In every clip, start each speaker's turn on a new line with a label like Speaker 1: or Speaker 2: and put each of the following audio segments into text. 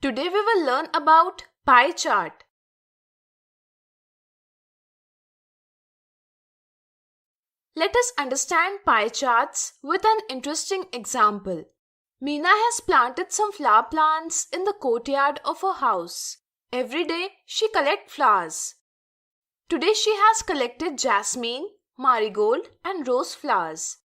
Speaker 1: Today we will learn about pie chart. Let us understand pie charts with an interesting example. Meena has planted some flower plants in the courtyard of her house. Every day she collects flowers. Today she has collected jasmine, marigold and rose flowers.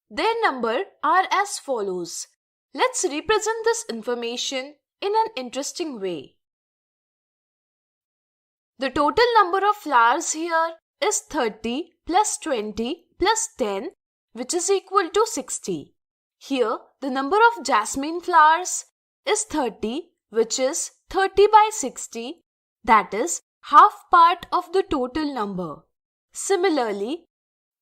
Speaker 1: Their number are as follows. Let's represent this information in an interesting way. The total number of flowers here is 30 plus 20 plus 10, which is equal to 60. Here the number of jasmine flowers is 30, which is 30 by 60, that is half part of the total number. Similarly,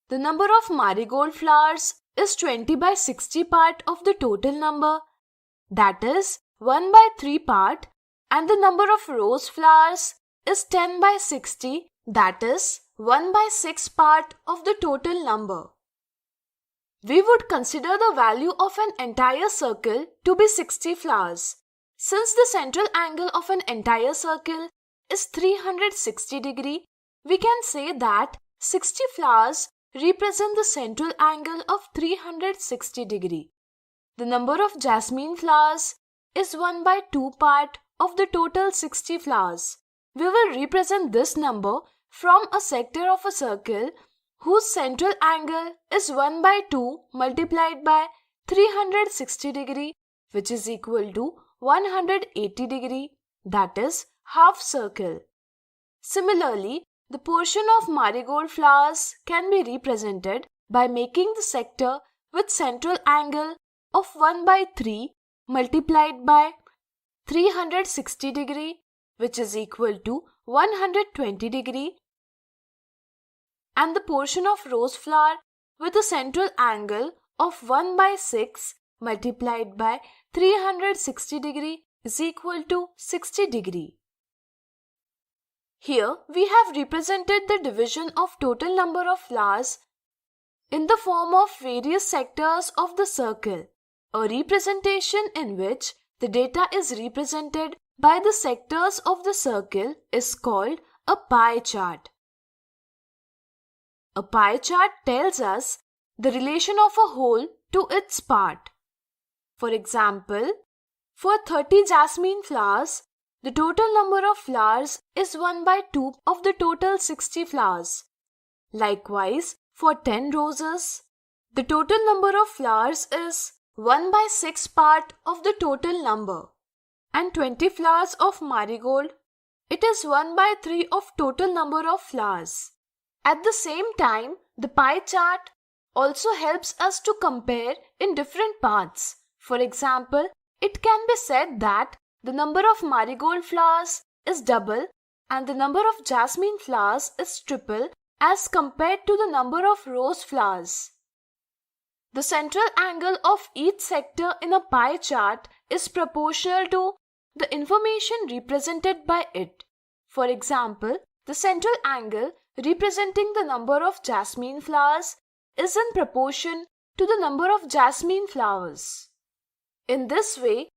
Speaker 1: the number of marigold flowers is 20 by 60 part of the total number, that is 1 by 3 part, and the number of rose flowers is 10 by 60, that is 1 by 6 part of the total number. We would consider the value of an entire circle to be 60 flowers. Since the central angle of an entire circle is 360 degree, we can say that 60 flowers represent the central angle of 360 degree. The number of jasmine flowers is 1 by 2 part of the total 60 flowers. We will represent this number from a sector of a circle whose central angle is 1 by 2 multiplied by 360 degree, which is equal to 180 degree, that is half circle. Similarly, the portion of marigold flowers can be represented by making the sector with central angle of 1 by 3 multiplied by 360 degree, which is equal to 120 degree, and the portion of rose flower with a central angle of 1 by 6 multiplied by 360 degree is equal to 60 degree. Here we have represented the division of total number of flowers in the form of various sectors of the circle, a representation in which the data is represented by the sectors of the circle is called a pie chart. A pie chart tells us the relation of a whole to its part. For example, for 30 jasmine flowers, the total number of flowers is 1 by 2 of the total 60 flowers. Likewise, for 10 roses, the total number of flowers is 1 by 6 part of the total number. And 20 flowers of marigold, it is 1 by 3 of total number of flowers. At the same time, the pie chart also helps us to compare in different parts. For example, it can be said that the number of marigold flowers is double and the number of jasmine flowers is triple as compared to the number of rose flowers. The central angle of each sector in a pie chart is proportional to the information represented by it. For example, the central angle representing the number of jasmine flowers is in proportion to the number of jasmine flowers. In this way,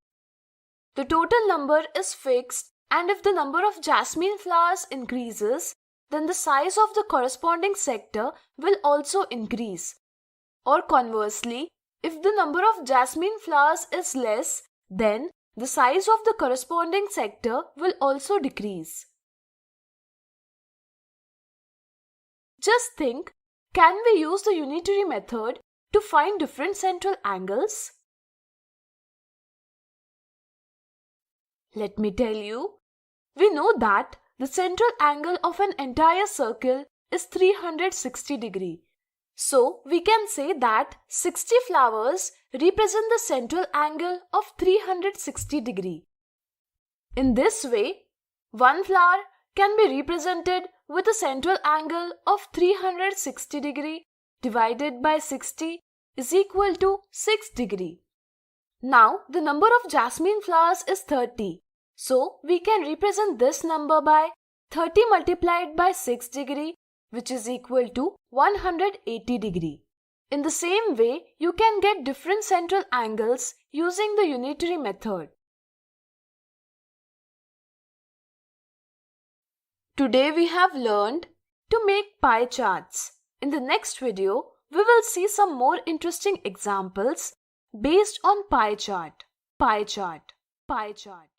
Speaker 1: the total number is fixed, and if the number of jasmine flowers increases, then the size of the corresponding sector will also increase. Or conversely, if the number of jasmine flowers is less, then the size of the corresponding sector will also decrease. Just think, can we use the unitary method to find different central angles? Let me tell you, we know that the central angle of an entire circle is 360 degree. So, we can say that 60 flowers represent the central angle of 360 degree. In this way, one flower can be represented with a central angle of 360 degree divided by 60 is equal to 6 degree. Now, the number of jasmine flowers is 30. So, we can represent this number by 30 multiplied by 6 degree, which is equal to 180 degree. In the same way, you can get different central angles using the unitary method. Today we have learned to make pie charts. In the next video, we will see some more interesting examples based on pie chart. Pie chart. Pie chart.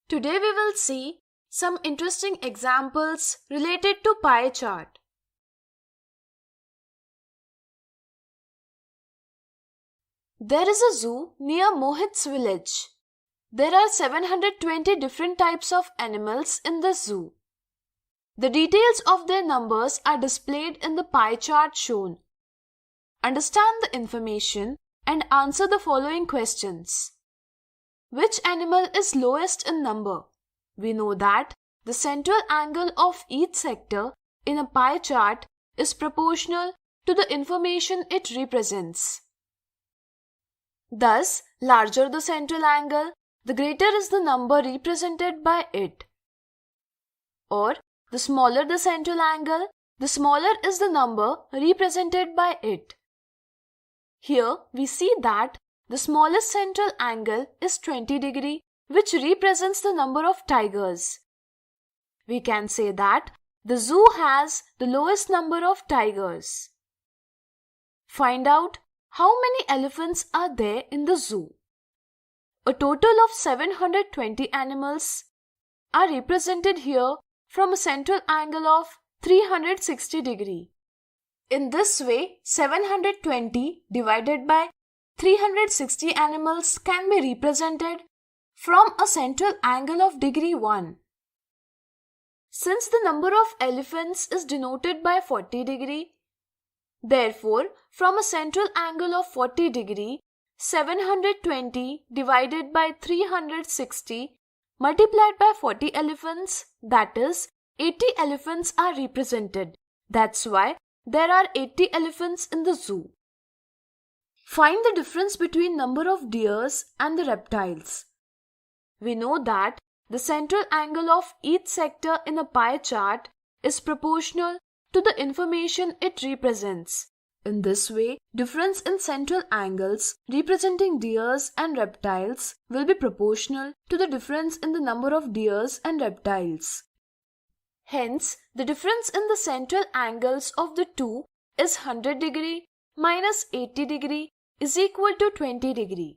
Speaker 1: Today we will see some interesting examples related to pie chart. There is a zoo near Mohit's village. There are 720 different types of animals in the zoo. The details of their numbers are displayed in the pie chart shown. Understand the information and answer the following questions. Which animal is lowest in number? We know that the central angle of each sector in a pie chart is proportional to the information it represents. Thus, larger the central angle, the greater is the number represented by it. Or, the smaller the central angle, the smaller is the number represented by it. Here, we see that the smallest central angle is 20 degrees, which represents the number of tigers. We can say that the zoo has the lowest number of tigers. Find out how many elephants are there in the zoo. A total of 720 animals are represented here from a central angle of 360 degrees. In this way, 720 divided by 360 animals can be represented from a central angle of degree 1. Since the number of elephants is denoted by 40 degrees, therefore, from a central angle of 40 degrees, 720 divided by 360 multiplied by 40 elephants, that is, 80 elephants are represented. That's why there are 80 elephants in the zoo. Find the difference between number of deers and the reptiles. We know that the central angle of each sector in a pie chart is proportional to the information it represents. In this way, difference in central angles representing deers and reptiles will be proportional to the difference in the number of deers and reptiles. Hence, the difference in the central angles of the two is 100 degrees minus 80 degrees is equal to 20 degrees.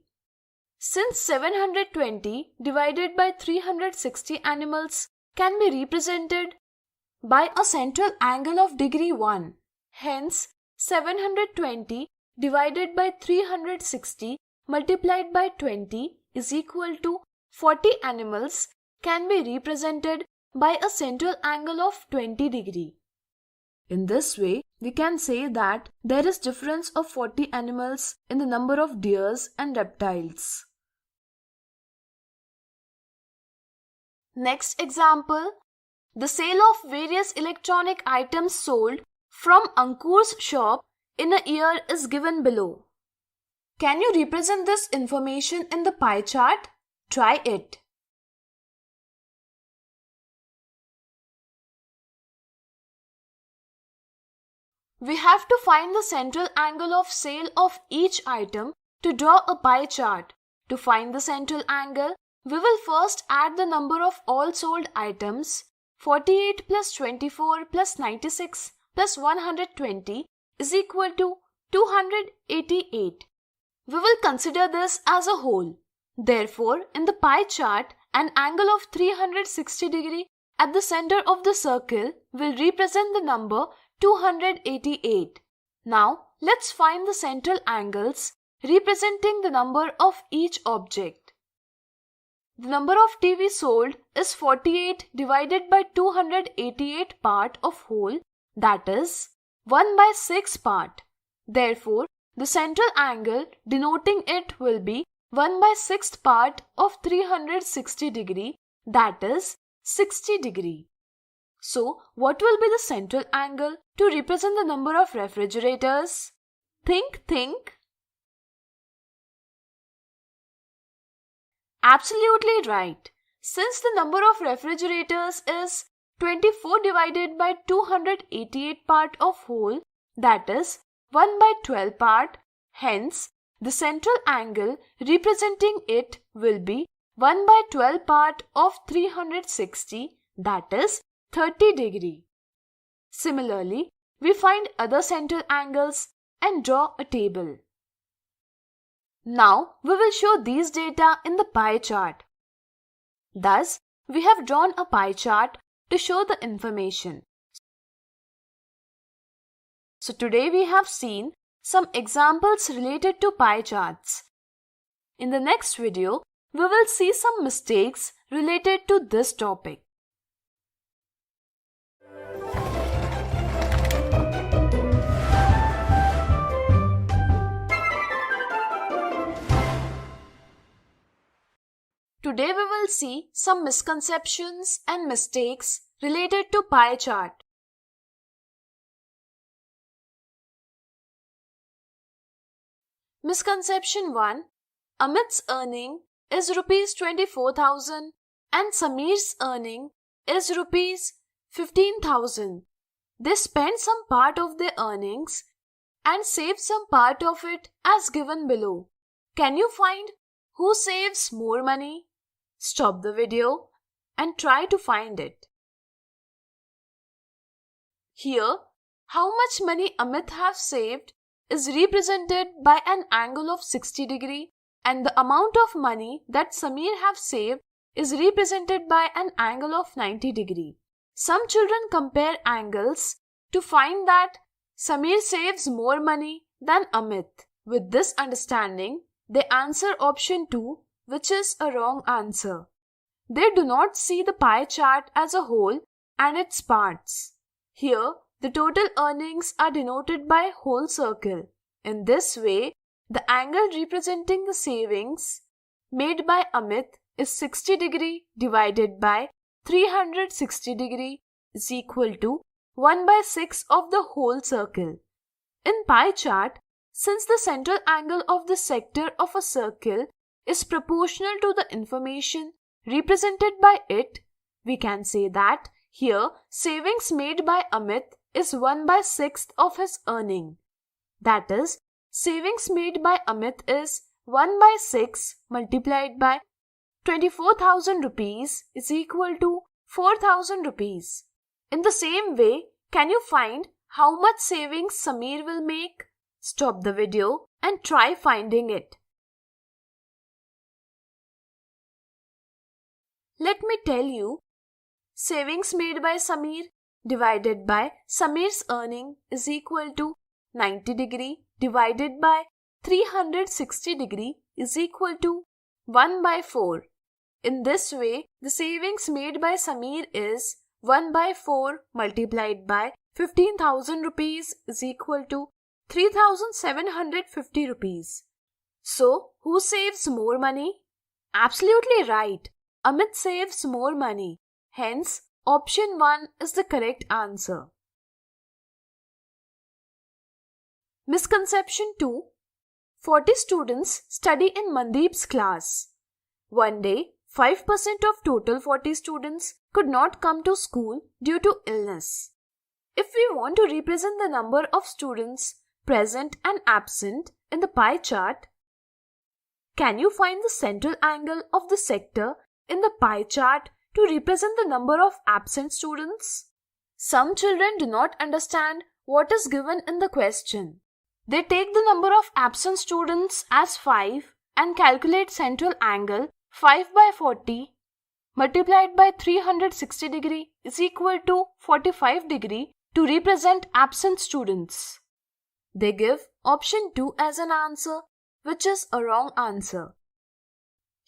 Speaker 1: Since 720 divided by 360 animals can be represented by a central angle of degree 1, hence 720 divided by 360 multiplied by 20 is equal to 40 animals can be represented by a central angle of 20 degrees. In this way, we can say that there is difference of 40 animals in the number of deers and reptiles. Next example, the sale of various electronic items sold from Ankur's shop in a year is given below. Can you represent this information in the pie chart? Try it. We have to find the central angle of sale of each item to draw a pie chart. To find the central angle, we will first add the number of all sold items. 48 plus 24 plus 96 plus 120 is equal to 288. We will consider this as a whole. Therefore, in the pie chart, an angle of 360 degrees at the center of the circle will represent the number 288. Now, let's find the central angles representing the number of each object. The number of TV sold is 48 divided by 288 part of whole, that is 1 by 6 part. Therefore, the central angle denoting it will be 1 by 6th part of 360 degree, that is 60 degree. So, what will be the central angle to represent the number of refrigerators? Think. Absolutely right. Since the number of refrigerators is 24 divided by 288 part of whole, that is 1 by 12 part. Hence, the central angle representing it will be 1 by 12 part of 360, that is 30 degree. Similarly, we find other central angles and draw a table. Now, we will show these data in the pie chart. Thus, we have drawn a pie chart to show the information. So today we have seen some examples related to pie charts. In the next video, we will see some mistakes related to this topic. Today we will see some misconceptions and mistakes related to pie chart. Misconception 1. Amit's earning is rupees 24,000 and Sameer's earning is rupees 15,000. They spend some part of their earnings and save some part of it as given below. Can you find who saves more money? Stop the video and try to find it. Here, how much money Amit has saved is represented by an angle of 60 degree and the amount of money that Sameer have saved is represented by an angle of 90 degree. Some children compare angles to find that Sameer saves more money than Amit. With this understanding, they answer option 2, which is a wrong answer. They do not see the pie chart as a whole and its parts. Here, the total earnings are denoted by whole circle. In this way, the angle representing the savings made by Amit is 60 degree divided by 360 degree is equal to 1 by 6 of the whole circle. In pie chart, since the central angle of the sector of a circle is proportional to the information represented by it, we can say that here savings made by Amit is 1 by 6th of his earning. That is, savings made by Amit is 1 by 6 multiplied by 24,000 rupees is equal to 4,000 rupees. In the same way, can you find how much savings Sameer will make? Stop the video and try finding it. Let me tell you, savings made by Sameer divided by Sameer's earning is equal to 90 degree divided by 360 degree is equal to 1 by 4. In this way, the savings made by Sameer is 1 by 4 multiplied by 15,000 rupees is equal to 3,750 rupees. So, who saves more money? Absolutely right. Amit saves more money. Hence, option 1 is the correct answer. Misconception 2. 40 students study in Mandeep's class. One day, 5% of total 40 students could not come to school due to illness. If we want to represent the number of students present and absent in the pie chart, can you find the central angle of the sector in the pie chart to represent the number of absent students? Some children do not understand what is given in the question. They take the number of absent students as 5 and calculate central angle 5 by 40 multiplied by 360 degree is equal to 45 degree to represent absent students. They give option 2 as an answer, which is a wrong answer.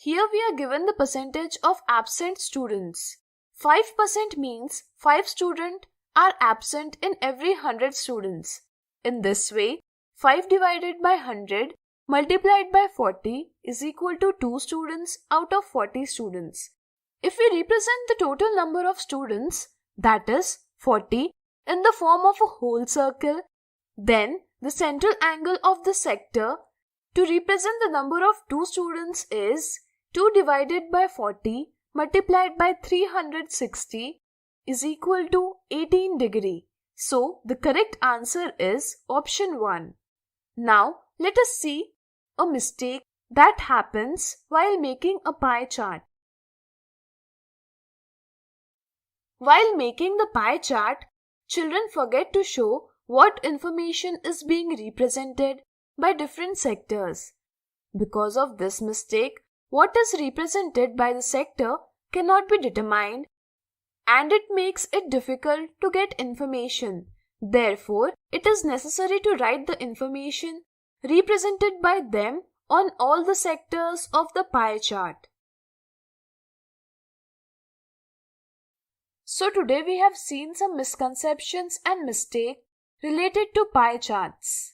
Speaker 1: Here we are given the percentage of absent students. 5% means 5 students are absent in every 100 students. In this way, 5 divided by 100 multiplied by 40 is equal to 2 students out of 40 students. If we represent the total number of students, that is 40, in the form of a whole circle, then the central angle of the sector to represent the number of 2 students is 2 divided by 40 multiplied by 360 is equal to 18 degree. So the correct answer is option 1. Now let us see a mistake that happens while making a pie chart. While making the pie chart, children forget to show what information is being represented by different sectors. Because of this mistake, what is represented by the sector cannot be determined, and it makes it difficult to get information. Therefore, it is necessary to write the information represented by them on all the sectors of the pie chart. So today we have seen some misconceptions and mistakes related to pie charts.